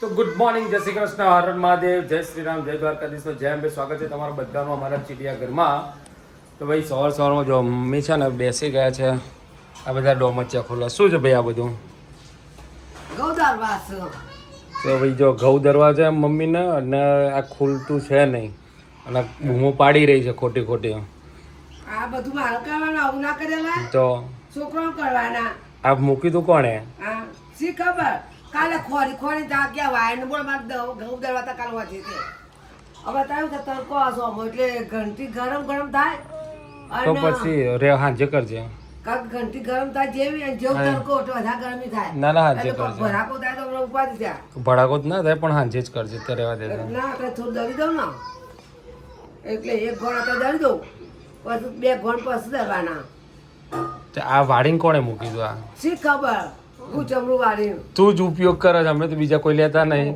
તો good morning, જય શ્રી કૃષ્ણ, હર હર મહાદેવ, જય શ્રી રામ, જય દ્વારકાધીશ. જય અંબે. સ્વાગત છે તમારા બધાનું અમારા ચિડિયાઘરમાં. તો ભાઈ સવારમાં જો મમ્મી છે ને બેસી ગયા છે, આ બધા ડોમચ્યા ખોલા. શું છે ભાઈ આ બધું? તો ભાઈ જો ઘઉં દરવા છે મમ્મીને, અને આ ખુલતું છે નહીં, અને બૂમો પાડી રહી છે ખોટી ખોટી. આ બધું મારું કરવાનું, આવું ના કરેલા તો છોકરો કરવાના. આ મૂકી તું કોણે? હા, શી ખબર કાલે ખોરી જાગ્યા વાય ને બોલ મારે ઘઉં દરવાતા કાલ વાંચી છે. હવે તારું કે તડકો આસો એટલે ઘંટી ગરમ થાય તો પછી રે હાંજે કરજે. ઘંટી ગરમ થાય જેવી અને જેવું તડકો એટલે વધારે ગરમી થાય. ના હાંજે કરજે. ભરાકો થાય તો હમણાં ઉપાડી ત્યાં ભડાકો જ ના થાય, પણ હાંજે જ કરજે તો રહેવા દે. ના આપણે થોડું દળી દઉં ને, એટલે એક ગોળ આપણે દળી દઉં, પછી બે ગોળ પછી દળવાના. આ વાડીને કોણે મૂકી દઉં? આ શી ખબર હું ચમડું વાળી તું જ ઉપયોગ કરે છે, અમે તો બીજા કોઈ લેતા નહીં.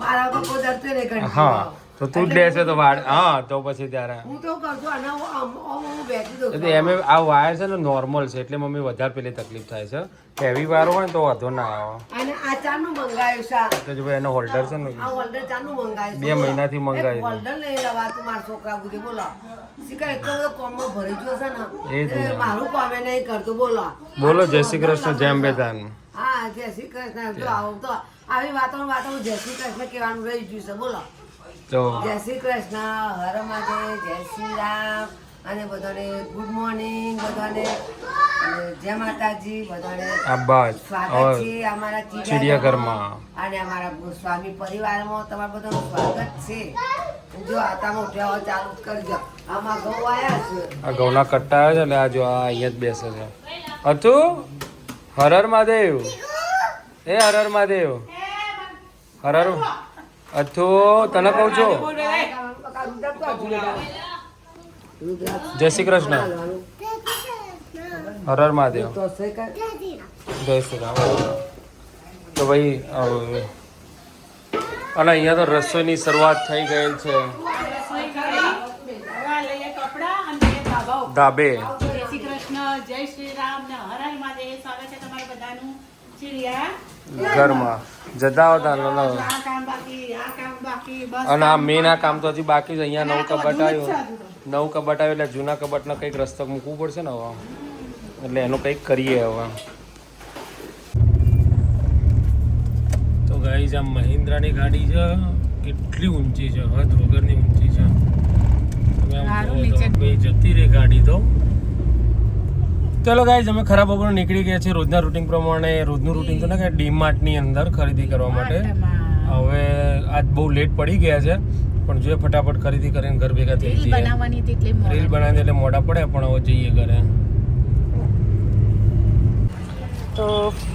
મારા પર કોઈ દરતે નહીં ઘંટી. હા, તો તું જ લેશે તો વાડ. હા, તો પછી ત્યારે હું તો કરજો અને હું બેસી દઉં. એટલે એમ આ વાયર છે ને નોર્મલ છે, એટલે મમ્મી વધારે પેલી તકલીફ થાય છે. હેવી વાયર હોય ને તો વાંધો ના આવે. અને આ ચાનું મંગાવ્યું છે. તો જો ભાઈ એનો હોલ્ડર છે ને, આ હોલ્ડર ચાનું મંગાવ્યું 2 મહિનાથી મંગાવ્યું. હોલ્ડર લઈ લેવા તું મારા છોકરા બુદ્ધિ બોલો શીખા એટલો બધો કોમમાં ભરી ગયો છે એ જ ને ને. મારું કોમે નહીં કરતું. બોલો બોલો જય શ્રી કૃષ્ણ, જય અંબે તાન. હા, જય શ્રી કૃષ્ણ. જો આવું તો આવી વાતો જય શ્રી કૃષ્ણ કહેવાનું રહી ગયું છે. બોલો તો જય શ્રી કૃષ્ણ, હર મહાદેવ, જય શ્રી રામ, અને બધાને ગુડ મોર્નિંગ, બધાને અને જય માતાજી, બધાને આભાર. સ્વાગત છે અમારા ચિડિયાઘરમાં અને અમારા સ્વામી પરિવારમાં તમારું બધાનું સ્વાગત છે. જો આતામાં ઉઠ્યા હોય ચાલુ જ કરજો. આમાં ઘઉં આવ્યા છે. આ ઘઉંના કટ્ટા આવે છે ને, આ જો આ અહીંયા જ બેસે છે. હતું હર હર મહાદેવ, એ હર હર મહાદેવ, હર હર અથું તને કહું છું. જય શ્રી કૃષ્ણ, હર હર મહાદેવ, જય શ્રી રામ. તો ભાઈ અને અહીંયા તો રસોઈની શરૂઆત થઈ ગઈ છે ધાબે. જય શ્રી કૃષ્ણ, જય શ્રી રામ ને હર હર મહાદેવ. સ્વાગત છે તમારું બધાનું ઘરમાં જતા હતા આ કામ બાકી બસ. અને આ મેન આ કામ તો હજી બાકી છે. અહીંયા નવું કબાટ આવ્યું, એટલે જૂના કબાટનો કંઈક રસ્તો મૂકવું પડશે ને હવે, એટલે એનું કંઈક કરીએ હવે. તો ગાઈઝ આ મહિન્દ્રાની ગાડી છે, કેટલી ઊંચી છે, હદ વગરની ઊંચી છે. તમે આમ જુઓ તો ભાઈ જતી રહી ગાડી તો. ચલો ગાઈઝ અમે ખરાબ બપોરે નીકળી ગયા છે રોજના રૂટિન પ્રમાણે. રોજનું રૂટિન તો ને કે ડીમાર્ટની અંદર ખરીદી કરવા માટે. હવે આજ બહુ લેટ પડી ગયા છે, પણ જોઈએ ફટાફટ ખરીદી કરીને ઘર ભેગા થઈ જઈએ. રીલ બનાવી એટલે મોડા પડે, પણ હવે જઈએ ઘરે. તો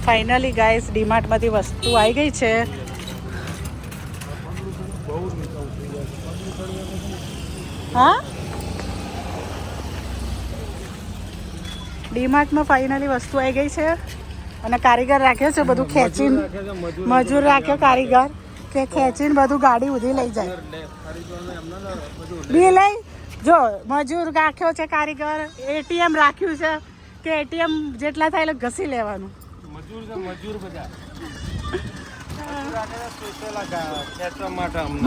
ફાઇનલી ગાઈસ ડીમાર્ટમાંથી વસ્તુ આવી ગઈ છે. હા, ડીમાર્ટમાં ફાઇનલી વસ્તુ આવી ગઈ છે, અને કારીગર રાખ્યો છે બધું ખેંચીને. મજૂર રાખ્યો કારીગર કે ખેંચીને બધું ગાડી ઉધી લઈ જાય. બી લઈ જો મજૂર રાખ્યો છે કારીગર. એટીએમ રાખ્યું છે કે એટીએમ જેટલા થાય એટલે ઘસી લેવાનું. મજૂર બધા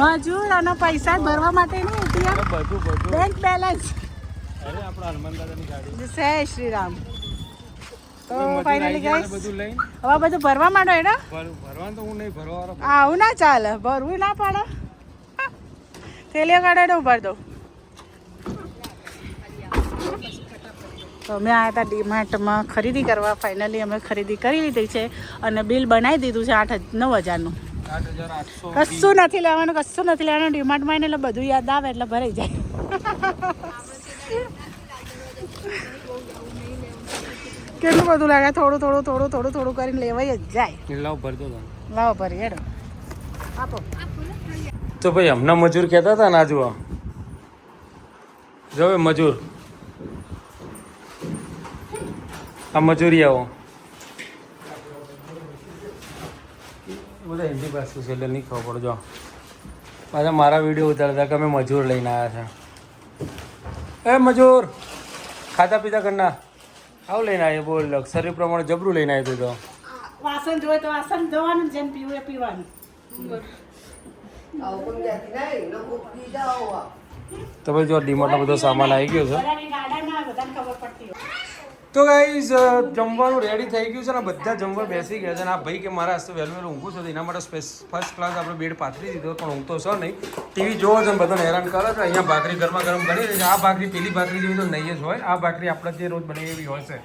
મજૂર અને પૈસા ભરવા માટે નહીં, એટીએમ, બેંક બેલેન્સ. જય શ્રી રામ. તો ફાઇનલી ગાઈસ હવે બધું ભરવા માંડો એને. આવું ના ચાલે, ભરવું ના પડે. થેલીઓ કાઢે ઉભર દો. તો અમે આવ્યા હતા ડીમાર્ટમાં ખરીદી કરવા. ફાઇનલી અમે ખરીદી કરી લીધી છે અને બિલ બનાવી દીધું છે 9,000નું. કશું નથી લેવાનું, ડીમાર્ટમાં એટલે બધું યાદ આવે એટલે ભરાઈ જાય. કેટલું બધું લાગે, થોડું કરીને લેવાય જ જાય. લાવો ભરી હેડો આપો. તો ભાઈ હમણાં મજૂર કહેતા હતા ને, આ જુઓ જો મજૂર, આ મજૂરી આવો બધા હિન્દી પાસે છે એટલે નહીં ખબર પડે. જો પાછા મારા વિડીયો ઉતારતા કે અમે મજૂર લઈને આવ્યા છે. એ મજૂર ખાતા પીતા કરના આવું લઈને આવ્યો, બોલ શરીર પ્રમાણે જબરું લઈને આવ્યું તો વાસણ જોવે તો વાસણ ધોવાનું, જેમ પીવું એ પીવાનું. આવું પણ કહેતી નહીં, લોકો પી જાઓ. તો ભાઈ જો ડીમાર્ટનો બધો સામાન આવી ગયો છે. બધાની ગાડામાં બધાને ખબર પડતી હોય. તો ગાઈઝ જમવાનું રેડી થઈ ગયું છે ને બધા જમવા બેસી ગયા છે અને આ ભાઈ કે મારા હસ્તે વહેલું વહેલું ઊંઘું છે તો એના માટે ફર્સ્ટ ક્લાસ આપણે બેડ પાથરી દીધો પણ ઊંઘતો છે નહીં. ટીવી જોવો છે ને બધાને હેરાન કરે છે. અહીંયા ભાખરી ગરમા ગરમ બની રહી છે. આ ભાખરી પેલી ભાખરી જેવી તો નહીં જ હોય. આ ભાખરી આપણે જે રોજ બની એવી હોય છે.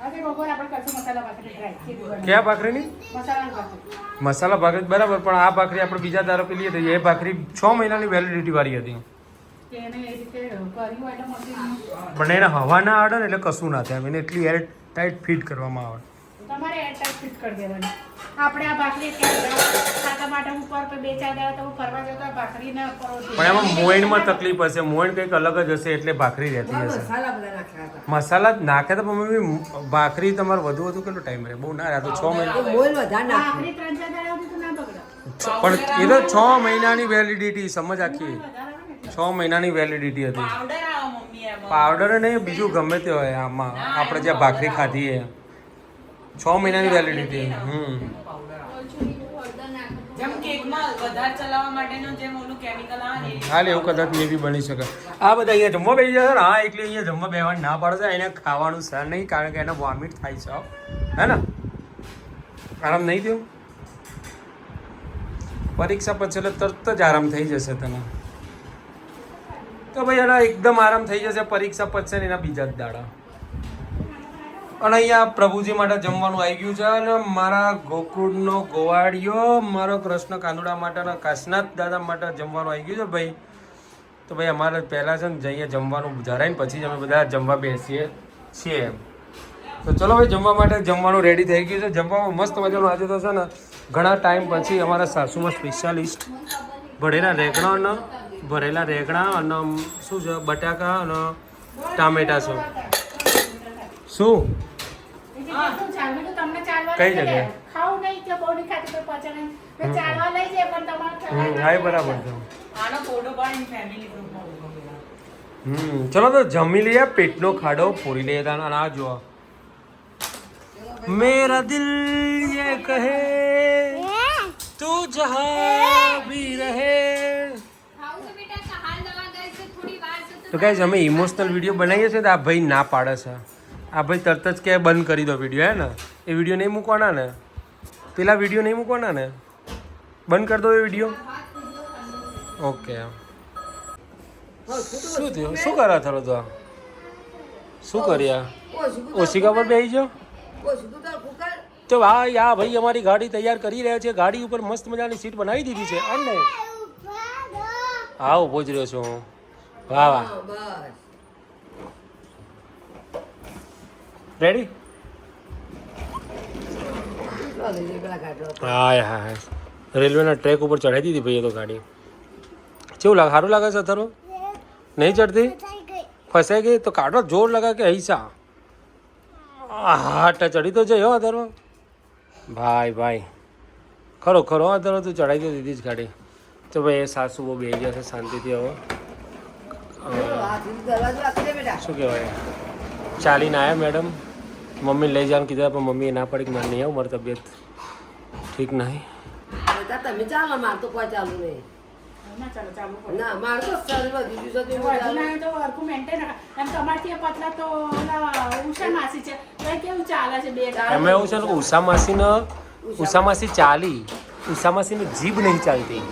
આજે બપોરે આપણે કરશું મસાલા ભાખરી ટ્રાય કરી. કયા ભાખરીની? મસાલા ભાખરી. મસાલા ભાખરી બરાબર, પણ આ ભાખરી આપણે બીજા દારો પેલી હતી એ ભાખરી 6 મહિનાની વેલિડિટી વાળી હતી. એને એ રીતે કર્યું હોય એટલે મશીન પણ એને હવા ના આવે ને એટલે કશું ના થાય. એને એટલી એર ટાઈટ ફિટ કરવામાં આવે. તમારે એરટાઈટ ફિટ કરી દેવાની. આપણે આ ભાખરી ખાતા માટે ઉપર 2-4 દાડા તો ફરવા જતા ભાખરીને પરોઠી. પણ એમાં મોઈનમાં તકલીફ હશે. મોઈન કંઈક અલગ જ હશે એટલે ભાખરી રહેતી હશે. મસાલા બધા નાખ્યા હતા. મસાલા જ નાખે તો મમ્મી ભાખરી તમારે વધુ કેટલો ટાઈમ રહે? બહુ ના રહે. તો 6 મહિના. મોલ વધારે નાખ્યું. ભાખરી 3-4 દાડા સુધી તો ના બગડે. પણ એ તો 6 મહિનાની વેલિડિટી સમજ આખી. 6 મહિનાની વેલિડિટી હતી. પાવડર નહીં બીજું ગમે તે હોય. આમાં આપણે જ્યાં ભાખરી ખાધી એ 6 મહિનાની વેલિડિટી. જેમ કેકમાં વધારે ચલાવવા માટેનો જેમ ઓલું કેમિકલ આવે ને હાલ એવું કદાચ મે બી બની શકે. આ બધા અહીંયા જમવા બેસી જશે ને. હા એટલે અહીંયા જમવા બેસવાની ના પાડે છે. એને ખાવાનું સર નહીં કારણ કે એને વોમિટ થાય છે. હે ને? આરામ નહીં થયો? પરીક્ષા પછી એટલે તરત જ આરામ થઈ જશે તને. તો ભાઈ એના એકદમ આરામ થઈ જશે પરીક્ષા પછી ને એના બીજા જ દાડા. અને અહીંયા પ્રભુજી માટે જમવાનું આવી ગયું છે અને મારા ગોકુળનો ગોવાળિયો મારો કૃષ્ણ કાનુડા માટે અને કાશનાથ દાદા માટે જમવાનું આવી ગયું છે ભાઈ. તો ભાઈ અમારે પહેલાં છે ને જઈએ જમવાનું ધરાઈને પછી જ અમે બધા જમવા બેસીએ છીએ. તો ચલો ભાઈ જમવા માટે જમવાનું રેડી થઈ ગયું છે. જમવામાં મસ્ત મજાનું આજે તો છે ને ઘણા ટાઈમ પછી અમારા સાસુમાં સ્પેશિયાલિસ્ટ ભરેલા રેગણા અને શું છે બટાકા અને ટામેટા છે. શું કઈ જગ્યાએ? હા એ બરાબર છે. આનો ફોટો પાડીને ફેમિલી ગ્રુપમાં ચલો તો જમી લઈએ. પેટનો ખાડો પૂરી લઈએ. અને આ જુઓ મેરા દિલ યે કહે તું જહાં ભી રહે. તો ગાઈઝ અમે ઇમોશનલ વિડીયો બનાવીએ છીએ તો આ ભાઈ ના પાડે છે. આ ભાઈ તરત જ કે બંધ કરી દો વિડીયો. હે ને? એ વિડીયો નહીં મૂકવાના ને? પેલા વિડીયો નહીં મૂકવાના ને? બંધ કરી દો એ વિડીયો. ઓકે. શું થયું? શું કર્યા થયો તો? શું કર્યા? ઓશિકા પર બેસી જાઓ. તો ભાઈ આ ભાઈ અમારી ગાડી તૈયાર કરી રહ્યા છે. ગાડી ઉપર મસ્ત મજાની સીટ બનાવી દીધી છે. અને હા ઊભો જ રહ્યો છું. વાહ વાહ. રેડી? હા હા રેલવેના ટ્રેક ઉપર ચડાવી દીધી ભાઈ તો ગાડી. કેવું લાગે? સારું લાગે છે અથરો? નહીં ચડતી? ફસાઈ ગઈ? તો કાઢો જોર લગા કે હૈસા. હા ચડી તો જઈ હો અથરો. ભાઈ ભાઈ ખરો ખરો અથરો તું ચડાવી તો દીધી જ ગાડી. તો ભાઈ એ સાસુ બહુ બેસી જશે શાંતિથી. હવે શું કહેવાય ચાલીને આવ્યા મેડમ. મમ્મી લઈ જવાનું કીધા પણ મમ્મીએ ના પડી કે મારે નહીં આવું, મારી તબિયત ઠીક નહીં. તમે ચાલો, મારે તો કોઈ ચાલુ નહીં. ના મારે તો એમાં એવું છે ને ઉષા માસી ચાલી. ઉષા માસીની જીભ નહીં ચાલતી.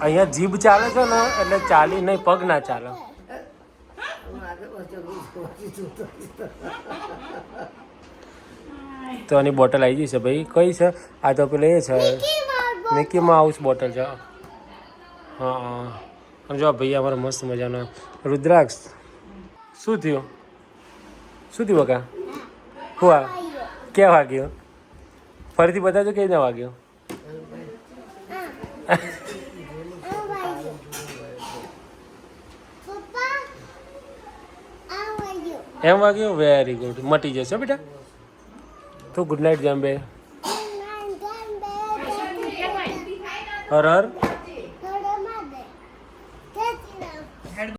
અહીંયા જીભ ચાલે છે ને એટલે ચાલી નહીં, પગ ના ચાલે. તો આની બોટલ આવી જશે ભાઈ. કઈ છે? આ તો પેલી એ છે મિકી માઉસ બોટલ છે. હા હા. અને જો ભાઈ અમારો મસ્ત મજાનો રુદ્રાક્ષ. શું થયું? શું થયું બકા? હું આ ક્યાં વાગ્યો? ફરીથી બતાવજો કઈ ના વાગ્યો. એમ વાગ્યો? Very good. મટી જશે બેટા. તો ગુડ નાઇટ જાંબે. હર હર